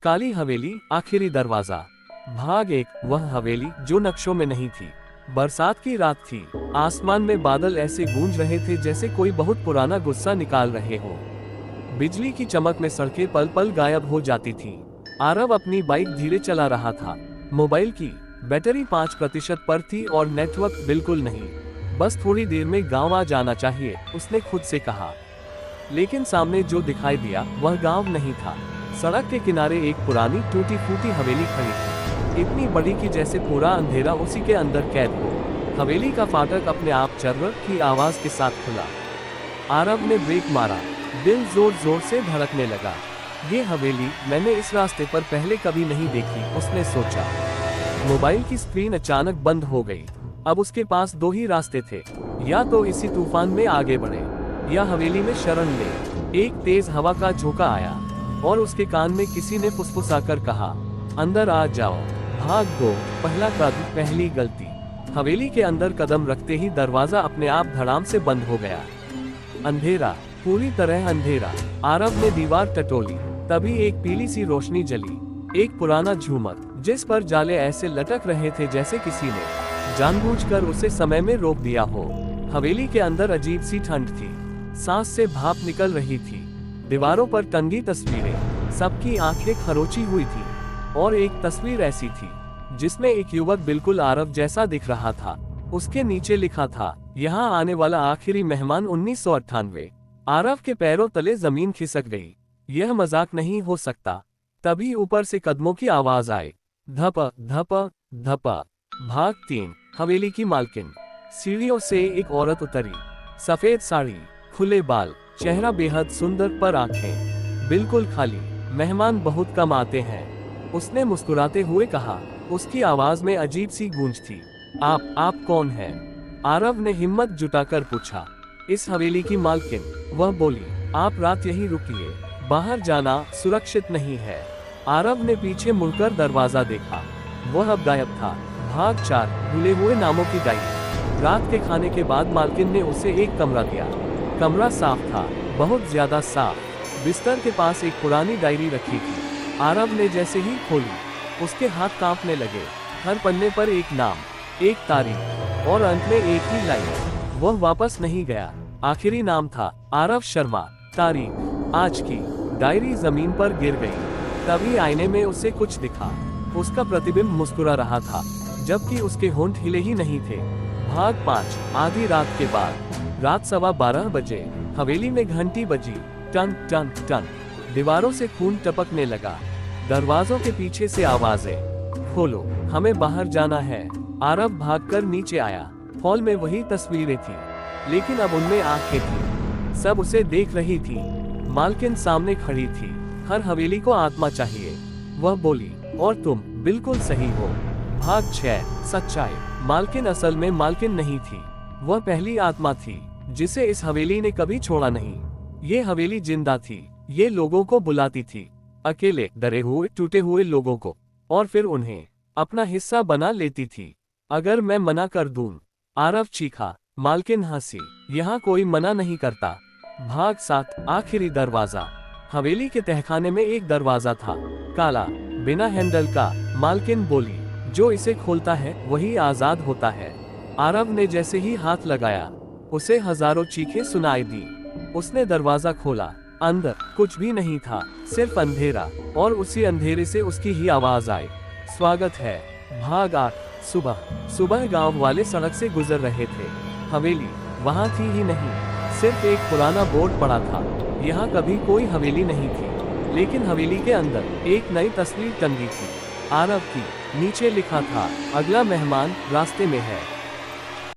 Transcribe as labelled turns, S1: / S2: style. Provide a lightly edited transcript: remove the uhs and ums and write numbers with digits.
S1: काली हवेली, आखिरी दरवाजा। भाग 1। वह हवेली जो नक्शों में नहीं थी। बरसात की रात थी। आसमान में बादल ऐसे गूंज रहे थे जैसे कोई बहुत पुराना गुस्सा निकाल रहे हो। बिजली की चमक में सड़कें पल पल गायब हो जाती थीं। आरव अपनी बाइक धीरे चला रहा था। मोबाइल की बैटरी 5% पर थी और नेटवर्क बिल्कुल नहीं। बस थोड़ी देर में गांव आ जाना चाहिए, उसने खुद से कहा। लेकिन सामने जो दिखाई दिया वह गांव नहीं था। सड़क के किनारे एक पुरानी टूटी फूटी हवेली खड़ी थी, इतनी बड़ी कि जैसे पूरा अंधेरा उसी के अंदर कैद हो। हवेली का फाटक अपने आप चर्र की आवाज के साथ खुला। आरव ने ब्रेक मारा, दिल जोर जोर से धड़कने लगा। ये हवेली मैंने इस रास्ते पर पहले कभी नहीं देखी, उसने सोचा। मोबाइल की स्क्रीन अचानक बंद हो गई। अब उसके पास दो ही रास्ते थे, या तो इसी तूफान में आगे बढ़े या हवेली में शरण ले। एक तेज हवा का झोंका आया और उसके कान में किसी ने फुसफुसाकर कहा, अंदर आ जाओ। भाग 2। पहला कदम, पहली गलती। हवेली के अंदर कदम रखते ही दरवाजा अपने आप धड़ाम से बंद हो गया। अंधेरा, पूरी तरह अंधेरा। आरव ने दीवार टटोली, तभी एक पीली सी रोशनी जली। एक पुराना झूमर जिस पर जाले ऐसे लटक रहे थे जैसे किसी ने जानबूझकर उसे समय में रोक दिया हो। हवेली के अंदर अजीब सी ठंड थी, सांस से भाप निकल रही थी। दीवारों पर टंगी तस्वीरें, सबकी आंखें खरोची हुई थी। और एक तस्वीर ऐसी थी जिसमें एक युवक बिल्कुल आरव जैसा दिख रहा था। उसके नीचे लिखा था, यहाँ आने वाला आखिरी मेहमान 1998। आरव के पैरों तले जमीन खिसक गई। यह मजाक नहीं हो सकता। तभी ऊपर से कदमों की आवाज आई, धप धप धप। भाग 3। हवेली की मालकिन। सीढ़ियों से एक औरत उतरी, सफेद साड़ी, खुले बाल, चेहरा बेहद सुंदर पर आंखें बिल्कुल खाली। मेहमान बहुत कम आते हैं, उसने मुस्कुराते हुए कहा। उसकी आवाज में अजीब सी गूंज थी। आप कौन हैं? आरव ने हिम्मत जुटाकर पूछा। इस हवेली की मालकिन, वह बोली। आप रात यहीं रुकिए, बाहर जाना सुरक्षित नहीं है। आरव ने पीछे मुड़कर दरवाजा देखा, वह अब गायब था। भाग 4। भूले हुए नामों की डायरी। रात के खाने के बाद मालकिन ने उसे एक कमरा दिया। कमरा साफ था, बहुत ज्यादा साफ। बिस्तर के पास एक पुरानी डायरी रखी थी। आरव ने जैसे ही खोली, उसके हाथ कांपने लगे। हर पन्ने पर एक नाम, एक तारीख और अंत में एक ही लाइन। वह वापस नहीं गया। आखिरी नाम था आरव शर्मा, तारीख आज की। डायरी जमीन पर गिर गई। तभी आईने में उसे कुछ दिखा। उसका प्रतिबिंब मुस्कुरा रहा था, जबकि उसके होंठ हिले ही नहीं थे। भाग 5। आधी रात के बाद। रात 12:15 बजे। हवेली में घंटी बजी, टन टन टन। दीवारों से खून टपकने लगा। दरवाजों के पीछे से आवाजें, खोलो, हमें बाहर जाना है। आरव भागकर नीचे आया। हॉल में वही तस्वीरें थी, लेकिन अब उनमें आंखें थी। सब उसे देख रही थी। मालकिन सामने खड़ी थी। हर हवेली को आत्मा चाहिए, वह बोली, और तुम बिल्कुल सही हो। भाग 6। सच्चाई। मालकिन असल में मालकिन नहीं थी, वह पहली आत्मा थी जिसे इस हवेली ने कभी छोड़ा नहीं। ये हवेली जिंदा थी, ये लोगों को बुलाती थी, अकेले, डरे हुए, टूटे हुए लोगों को, और फिर उन्हें अपना हिस्सा बना लेती थी। अगर मैं मना कर दूं? आरव चीखा। मालकिन हंसी। यहाँ कोई मना नहीं करता। भाग 7। आखिरी दरवाजा। हवेली के तहखाने में एक दरवाजा था, काला, बिना हैंडल का। मालकिन बोली, जो इसे खोलता है वही आजाद होता है। आरव ने जैसे ही हाथ लगाया, उसे हजारों चीखें सुनाई दी। उसने दरवाजा खोला। अंदर कुछ भी नहीं था, सिर्फ अंधेरा, और उसी अंधेरे से उसकी ही आवाज आई, स्वागत है। भाग 8। सुबह गांव वाले सड़क से गुजर रहे थे। हवेली वहां थी ही नहीं, सिर्फ एक पुराना बोर्ड पड़ा था। यहाँ कभी कोई हवेली नहीं थी, लेकिन हवेली के अंदर एक नई तस्वीर टंगी थी, आरव की। नीचे लिखा था, अगला मेहमान रास्ते में है।